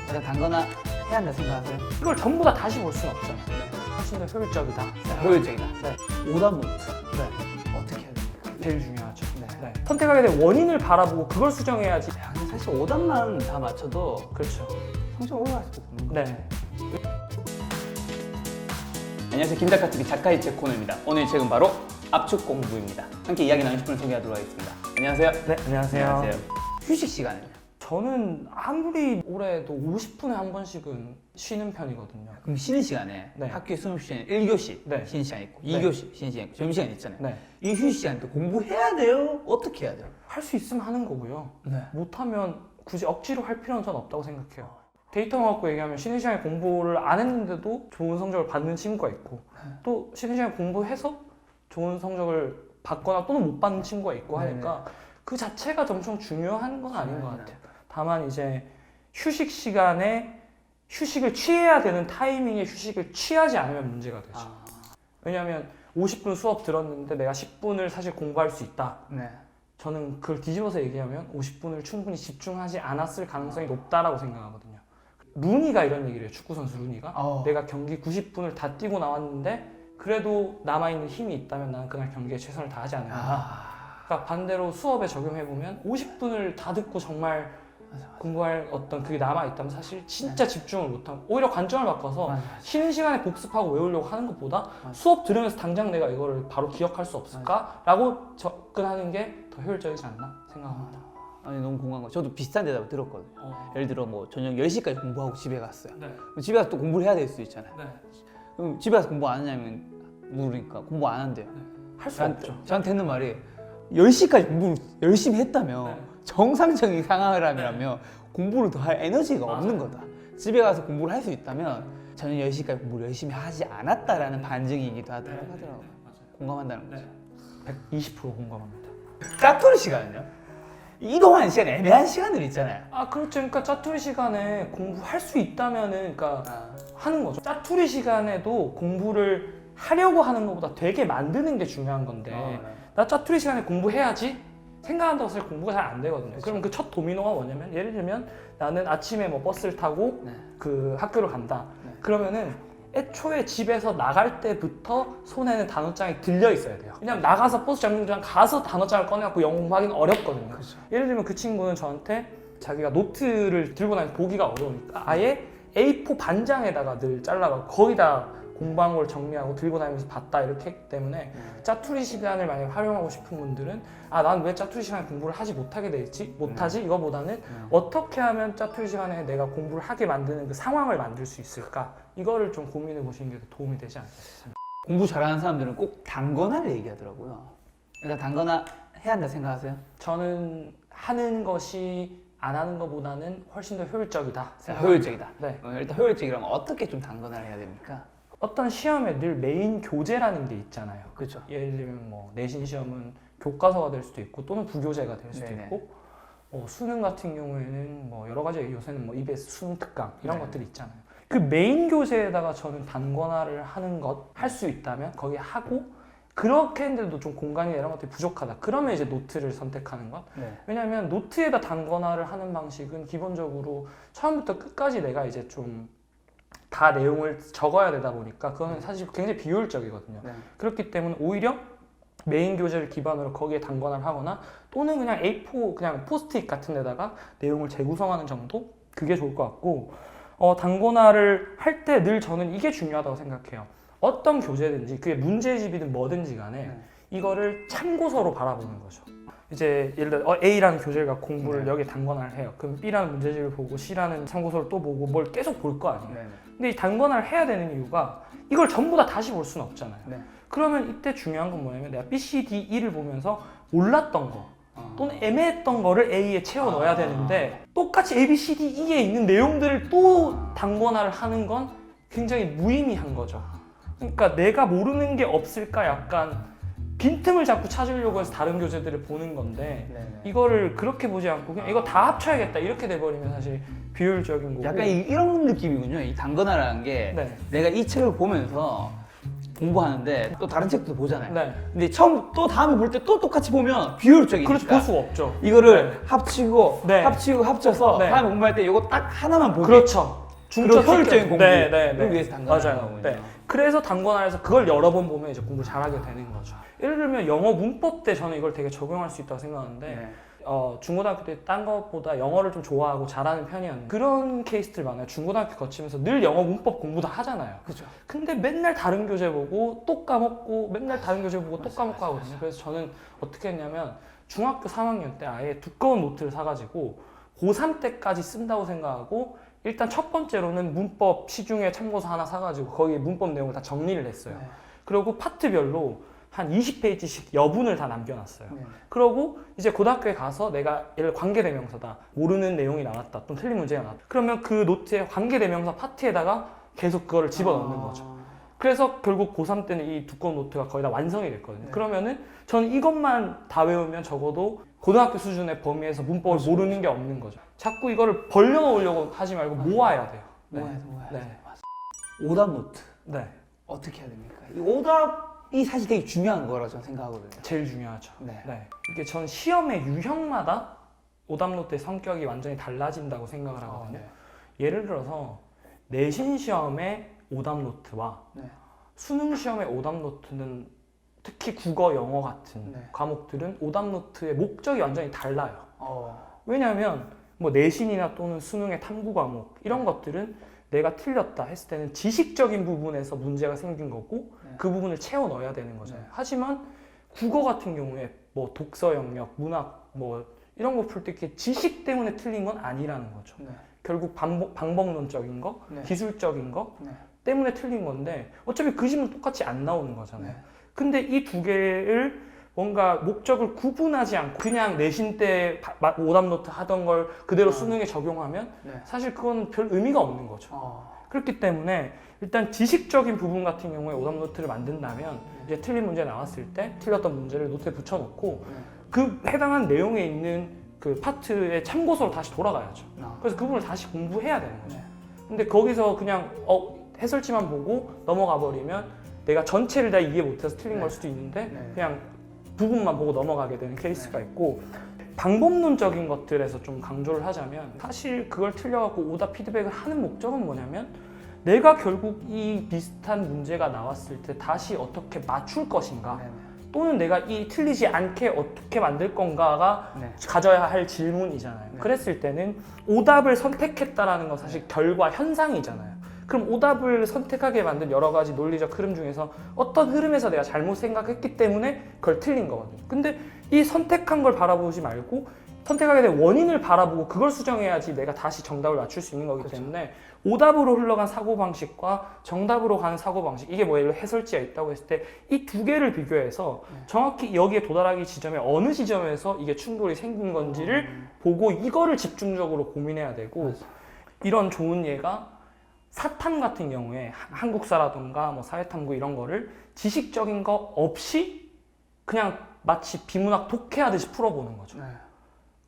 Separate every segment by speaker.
Speaker 1: 약간 단거나 해야 한다 생각하세요?
Speaker 2: 이걸 전부 다 다시 볼 수는 없잖아요. 훨씬 더 효율적이다.
Speaker 1: 효율적이다.
Speaker 2: 네.
Speaker 1: 오답 노트
Speaker 2: 네.
Speaker 1: 어떻게 해야 됩니까?
Speaker 2: 제일 중요하죠.
Speaker 1: 네.
Speaker 2: 네. 선택하게 된 원인을 바라보고 그걸 수정해야지.
Speaker 1: 야, 근데 사실 오답만 다 맞춰도
Speaker 2: 그렇죠.
Speaker 1: 성적 올라갈 수 없는 거.
Speaker 2: 네.
Speaker 1: 안녕하세요. 김작가TV 작가의 제 코너입니다. 오늘 책은 바로 압축 공부입니다. 함께 이야기 나누실 분을 소개하도록 하겠습니다. 안녕하세요.
Speaker 2: 네, 안녕하세요.
Speaker 1: 휴식 시간은요?
Speaker 2: 저는 아무리 올해도 50분에 한 번씩은 쉬는 편이거든요.
Speaker 1: 그럼 쉬는 시간에
Speaker 2: 네.
Speaker 1: 학교에 수업 시간에 1교시
Speaker 2: 네.
Speaker 1: 쉬는 시간 있고
Speaker 2: 네.
Speaker 1: 2교시 쉬는 시간 있고 점심시간 있잖아요.
Speaker 2: 네.
Speaker 1: 이 휴식 시간에 또 공부해야 돼요? 어떻게 해야 돼요?
Speaker 2: 할 수 있으면 하는 거고요.
Speaker 1: 네.
Speaker 2: 못하면 굳이 억지로 할 필요는 전 없다고 생각해요. 데이터만 갖고 얘기하면 쉬는 시간에 공부를 안 했는데도 좋은 성적을 받는 친구가 있고 또 쉬는 시간에 공부해서 좋은 성적을 받거나 또는 못 받는 친구가 있고 하니까 그 자체가 엄청 중요한 건 아닌 것 같아요. 다만 이제 휴식 시간에 휴식을 취해야 되는 타이밍에 휴식을 취하지 않으면 문제가 되죠. 왜냐하면 50분 수업 들었는데 내가 10분을 사실 공부할 수 있다.
Speaker 1: 네.
Speaker 2: 저는 그걸 뒤집어서 얘기하면 50분을 충분히 집중하지 않았을 가능성이 높다라고 생각하거든요. 루니가 이런 얘기를 해요. 축구선수 루니가. 내가 경기 90분을 다 뛰고 나왔는데 그래도 남아있는 힘이 있다면 나는 그날 경기에 최선을 다하지 않는다. 그러니까 반대로 수업에 적용해보면 50분을 다 듣고 정말 공부할 어떤 그게 남아있다면 사실 진짜 집중을 못하고 오히려 관점을 바꿔서 쉬는 시간에 복습하고 외우려고 하는 것보다 수업 들으면서 당장 내가 이거를 바로 기억할 수 없을까라고 접근하는 게 더 효율적이지 않나 생각합니다.
Speaker 1: 아니 너무 공감한 거. 저도 비슷한 대답을 들었거든요. 예를 들어 뭐 저녁 10시까지 공부하고 집에 갔어요.
Speaker 2: 네.
Speaker 1: 그럼 집에 가서 또 공부를 해야 될 수도 있잖아요.
Speaker 2: 네.
Speaker 1: 그럼 집에 가서 공부 안 하냐면 물으니까 공부 안 한대요.
Speaker 2: 할 수 없죠.
Speaker 1: 저한테 했는 말이 10시까지 공부를 열심히 했다면
Speaker 2: 네.
Speaker 1: 정상적인 상황이라면 공부를 더 할 에너지가 없는 거다. 집에 가서 공부를 할 수 있다면 저는 10시까지 공부를 열심히 하지 않았다라는 반증이기도 하더라고요. 공감한다는 거죠.
Speaker 2: 120% 공감합니다.
Speaker 1: 짜투리 시간은요? 이동하는 시간, 애매한 시간들 있잖아요.
Speaker 2: 그렇죠. 그러니까 짜투리 시간에 공부할 수 있다면은 그러니까 하는 거죠. 짜투리 시간에도 공부를 하려고 하는 것보다 되게 만드는 게 중요한 건데 나 짜투리 시간에 공부해야지 생각한다고 사실 공부가 잘 안 되거든요.
Speaker 1: 그렇죠.
Speaker 2: 그럼 그 첫 도미노가 뭐냐면 예를 들면 나는 아침에 뭐 버스를 타고 그 학교를 간다. 그러면은 애초에 집에서 나갈 때부터 손에는 단어장이 들려 있어야 돼요. 왜냐면 나가서 버스 정류장 가서 단어장을 꺼내갖고 영어 공부하기는 어렵거든요.
Speaker 1: 그렇죠.
Speaker 2: 예를 들면 그 친구는 저한테 자기가 노트를 들고 다니면 보기가 어려우니까 아예 A4 반장에다가 늘 잘라갖고 거기다 공부한 걸 정리하고 들고 다니면서 봤다 이렇게 했기 때문에 짜투리 시간을 만약에 활용하고 싶은 분들은 난 왜 짜투리 시간에 공부를 하지 못하게 되지? 못하지? 이거보다는 어떻게 하면 짜투리 시간에 내가 공부를 하게 만드는 그 상황을 만들 수 있을까? 이거를 좀 고민해 보시는 게 더 도움이 되지 않을까 싶습니다.
Speaker 1: 공부 잘하는 사람들은 꼭 단거나를 얘기하더라고요. 일단 단거나 해야 한다 생각하세요?
Speaker 2: 저는 하는 것이 안 하는 것보다는 훨씬 더 효율적이다.
Speaker 1: 효율적이다.
Speaker 2: 네.
Speaker 1: 일단 효율적이라면 어떻게 좀 단거나를 해야 됩니까?
Speaker 2: 어떤 시험에 늘 메인 교재라는 게 있잖아요.
Speaker 1: 그렇죠.
Speaker 2: 예를 들면 뭐 내신 시험은 교과서가 될 수도 있고 또는 부교재가 될 수도 있고 수능 같은 경우에는 뭐 여러 가지 요새는 뭐 EBS 수능 특강 이런 것들이 있잖아요. 그 메인 교재에다가 저는 단권화를 하는 것 할 수 있다면 거기 하고 그렇게 했는데도 좀 공간이 이런 것들이 부족하다. 그러면 이제 노트를 선택하는 것. 왜냐하면 노트에다 단권화를 하는 방식은 기본적으로 처음부터 끝까지 내가 이제 좀 다 내용을 적어야 되다 보니까 그거는 사실 굉장히 비효율적이거든요. 그렇기 때문에 오히려 메인 교재를 기반으로 거기에 단권화를 하거나 또는 그냥 A4 그냥 포스트잇 같은 데다가 내용을 재구성하는 정도? 그게 좋을 것 같고 단권화를 할 때 늘 저는 이게 중요하다고 생각해요. 어떤 교재든지 그게 문제집이든 뭐든지 간에 이거를 참고서로 바라보는 거죠. 이제 예를 들어 A라는 교재를 갖고 공부를 여기에 단권화를 해요. 그럼 B라는 문제집을 보고 C라는 참고서를 또 보고 뭘 계속 볼 거 아니에요. 근데 이 단권화를 해야 되는 이유가 이걸 전부 다 다시 볼 수는 없잖아요. 그러면 이때 중요한 건 뭐냐면 내가 B, C, D, E를 보면서 몰랐던 거 또는 애매했던 거를 A에 채워 넣어야 되는데 똑같이 A, B, C, D, E에 있는 내용들을 또 단권화를 하는 건 굉장히 무의미한 거죠. 그러니까 내가 모르는 게 없을까 약간 빈틈을 자꾸 찾으려고 해서 다른 교재들을 보는 건데 이거를 그렇게 보지 않고 그냥 이거 다 합쳐야겠다 이렇게 돼버리면 사실 비효율적인 거고
Speaker 1: 약간 이런 느낌이군요. 이 단거나라는 게 내가 이 책을 보면서 공부하는데 또 다른 책도 보잖아요.
Speaker 2: 네.
Speaker 1: 근데 처음 또 다음에 볼 때 또 똑같이 보면 비효율적이니까.
Speaker 2: 그렇죠. 볼 수가 없죠.
Speaker 1: 이거를 합치고
Speaker 2: 네.
Speaker 1: 합쳐서
Speaker 2: 네.
Speaker 1: 다음에 공부할 때 이거 딱 하나만 보게.
Speaker 2: 그렇죠.
Speaker 1: 그리고 효율적인 공부를
Speaker 2: 네.
Speaker 1: 위해서 단권을
Speaker 2: 맞아요.
Speaker 1: 하는
Speaker 2: 네. 그래서 단권화해서 그걸 여러 번 보면 이제 공부를 잘하게 되는 거죠. 예를 들면 영어 문법 때 저는 이걸 되게 적용할 수 있다고 생각하는데
Speaker 1: 네.
Speaker 2: 중고등학교 때 딴 것보다 영어를 좀 좋아하고 잘하는 편이었는데 그런 케이스들 많아요. 중고등학교 거치면서 늘 영어 문법 공부도 하잖아요.
Speaker 1: 그렇죠.
Speaker 2: 근데 맨날 다른 교재 보고 또 까먹고 맨날 다른 교재 보고 또 까먹고 하거든요. 그래서 저는 어떻게 했냐면 중학교 3학년 때 아예 두꺼운 노트를 사가지고 고3 때까지 쓴다고 생각하고 일단 첫 번째로는 문법 시중에 참고서 하나 사가지고 거기에 문법 내용을 다 정리를 했어요.
Speaker 1: 네.
Speaker 2: 그리고 파트별로 한 20페이지씩 여분을 다 남겨놨어요.
Speaker 1: 네.
Speaker 2: 그러고 이제 고등학교에 가서 내가 예를 관계대명사다. 모르는 내용이 나왔다. 또는 틀린 문제가 나왔다. 그러면 그 노트에 관계대명사 파트에다가 계속 그거를 집어넣는 거죠. 그래서 결국 고3 때는 이 두꺼운 노트가 거의 다 완성이 됐거든요.
Speaker 1: 네.
Speaker 2: 그러면은 저는 이것만 다 외우면 적어도 고등학교 수준의 범위에서 문법을 모르는 게 없는 거죠. 자꾸 이거를 벌려놓으려고 하지 말고 모아야 돼요. 네.
Speaker 1: 모아야 돼.
Speaker 2: 네.
Speaker 1: 맞아. 오답 노트
Speaker 2: 네.
Speaker 1: 어떻게 해야 됩니까? 이 오답이 사실 되게 중요한 거라고 저는 생각하거든요.
Speaker 2: 제일 중요하죠.
Speaker 1: 네.
Speaker 2: 네. 이게 전 시험의 유형마다 오답노트의 성격이 완전히 달라진다고 생각을 하거든요.
Speaker 1: 네.
Speaker 2: 예를 들어서 내신 시험의 오답노트와
Speaker 1: 네.
Speaker 2: 수능 시험의 오답노트는 특히 국어, 영어 같은
Speaker 1: 네.
Speaker 2: 과목들은 오답노트의 목적이 완전히 달라요.
Speaker 1: 어.
Speaker 2: 왜냐하면 뭐 내신이나 또는 수능의 탐구 과목 이런 것들은 내가 틀렸다 했을 때는 지식적인 부분에서 문제가 생긴 거고
Speaker 1: 네.
Speaker 2: 그 부분을 채워 넣어야 되는 거잖아요.
Speaker 1: 네.
Speaker 2: 하지만 국어 같은 경우에 뭐 독서 영역, 문학 뭐 이런 거 풀 때 지식 때문에 틀린 건 아니라는 거죠.
Speaker 1: 네.
Speaker 2: 결국 방법론적인 거,
Speaker 1: 네.
Speaker 2: 기술적인 거
Speaker 1: 네.
Speaker 2: 때문에 틀린 건데 어차피 그 질문 똑같이 안 나오는 거잖아요.
Speaker 1: 네.
Speaker 2: 근데 이 두 개를 뭔가 목적을 구분하지 않고 그냥 내신 때 오답노트 하던 걸 그대로 수능에 적용하면
Speaker 1: 네.
Speaker 2: 사실 그건 별 의미가 없는 거죠. 그렇기 때문에 일단 지식적인 부분 같은 경우에 오답노트를 만든다면 이제 틀린 문제 나왔을 때 틀렸던 문제를 노트에 붙여놓고 그 해당한 내용에 있는 그 파트의 참고서로 다시 돌아가야죠. 그래서 그 부분을 다시 공부해야 되는 거죠. 근데 거기서 그냥 해설지만 보고 넘어가 버리면 내가 전체를 다 이해 못해서 틀린 걸 수도 있는데 그냥 부분만 보고 넘어가게 되는 케이스가 있고 방법론적인 것들에서 좀 강조를 하자면 사실 그걸 틀려갖고 오답 피드백을 하는 목적은 뭐냐면 내가 결국 이 비슷한 문제가 나왔을 때 다시 어떻게 맞출 것인가 또는 내가 이 틀리지 않게 어떻게 만들 건가가 가져야 할 질문이잖아요. 그랬을 때는 오답을 선택했다라는 건 사실 결과 현상이잖아요. 그럼 오답을 선택하게 만든 여러 가지 논리적 흐름 중에서 어떤 흐름에서 내가 잘못 생각했기 때문에 그걸 틀린 거거든요. 근데 이 선택한 걸 바라보지 말고 선택하게 된 원인을 바라보고 그걸 수정해야지 내가 다시 정답을 맞출 수 있는 거기 때문에 오답으로 흘러간 사고방식과 정답으로 가는 사고방식 이게 뭐 예를 들어 해설지가 있다고 했을 때 이 두 개를 비교해서 정확히 여기에 도달하기 지점에 어느 지점에서 이게 충돌이 생긴 건지를 보고 이거를 집중적으로 고민해야 되고 이런 좋은 예가 사탐 같은 경우에 한국사라던가 뭐 사회탐구 이런 거를 지식적인 거 없이 그냥 마치 비문학 독해하듯이 풀어보는 거죠.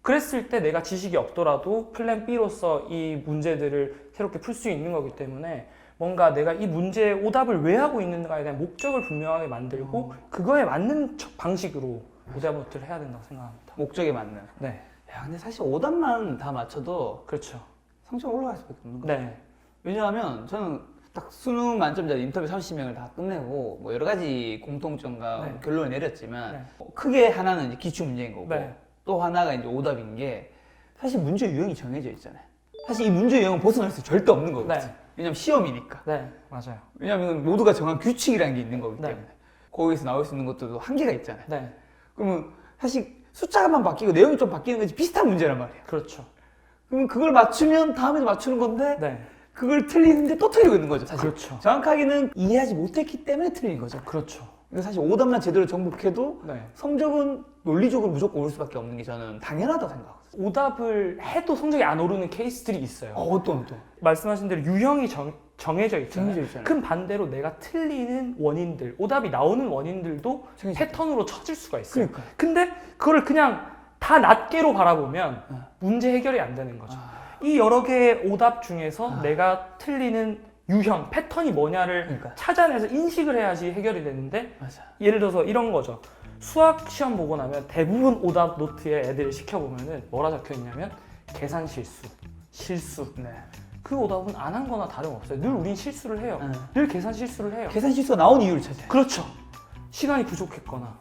Speaker 2: 그랬을 때 내가 지식이 없더라도 플랜 B로서 이 문제들을 새롭게 풀 수 있는 거기 때문에 뭔가 내가 이 문제의 오답을 왜 하고 있는가에 대한 목적을 분명하게 만들고 그거에 맞는 방식으로 오답노트를 해야 된다고 생각합니다.
Speaker 1: 목적에 맞는.
Speaker 2: 네.
Speaker 1: 야, 근데 사실 오답만 다 맞춰도
Speaker 2: 그렇죠.
Speaker 1: 성적 올라갈 수밖에 없는 거예요.
Speaker 2: 네.
Speaker 1: 왜냐하면 저는 딱 수능 만점자 인터뷰 30명을 다 끝내고 뭐 여러 가지 공통점과 결론을 내렸지만 크게 하나는 이제 기출 문제인 거고 또 하나가 이제 오답인 게 사실 문제 유형이 정해져 있잖아요. 사실 이 문제 유형은 벗어날 수 절대 없는 거거든요. 왜냐면 시험이니까.
Speaker 2: 네, 맞아요.
Speaker 1: 왜냐면 모두가 정한 규칙이라는 게 있는 거기 때문에 거기서 나올 수 있는 것들도 한계가 있잖아요. 그러면 사실 숫자만 바뀌고 내용이 좀 바뀌는 거지 비슷한 문제란 말이에요.
Speaker 2: 그렇죠.
Speaker 1: 그럼 그걸 맞추면 다음에도 맞추는 건데 그걸 틀리는데 또 틀리고 있는 거죠. 사실.
Speaker 2: 그렇죠.
Speaker 1: 정확하게는 이해하지 못했기 때문에 틀린 거죠.
Speaker 2: 그렇죠.
Speaker 1: 근데 사실 오답만 제대로 정복해도 성적은 논리적으로 무조건 오를 수밖에 없는 게 저는 당연하다고 생각하거든요.
Speaker 2: 오답을 해도 성적이 안 오르는 케이스들이 있어요.
Speaker 1: 어떤 또?
Speaker 2: 말씀하신 대로 유형이 정해져 있잖아요.
Speaker 1: 정해져 있잖아요.
Speaker 2: 그럼 반대로 내가 틀리는 원인들, 오답이 나오는 원인들도 패턴으로 쳐질 수가 있어요.
Speaker 1: 그러니까요.
Speaker 2: 근데 그거를 그냥 다 낱개로 바라보면 문제 해결이 안 되는 거죠. 이 여러 개의 오답 중에서 내가 틀리는 유형, 패턴이 뭐냐를
Speaker 1: 그러니까.
Speaker 2: 찾아내서 인식을 해야지 해결이 되는데
Speaker 1: 맞아.
Speaker 2: 예를 들어서 이런 거죠. 수학 시험 보고 나면 대부분 오답 노트에 애들 시켜보면은 뭐라 적혀 있냐면 계산 실수.
Speaker 1: 네.
Speaker 2: 그 오답은 안 한 거나 다름없어요. 늘 우린 실수를 해요. 늘 계산 실수를 해요.
Speaker 1: 계산 실수가 나온 이유를 찾아요.
Speaker 2: 그렇죠. 시간이 부족했거나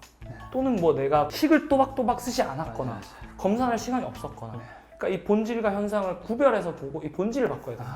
Speaker 2: 또는 뭐 내가 식을 또박또박 쓰지 않았거나
Speaker 1: 맞아.
Speaker 2: 검사할 시간이 없었거나
Speaker 1: 네.
Speaker 2: 그러니까 이 본질과 현상을 구별해서 보고 이 본질을 바꿔야 돼요.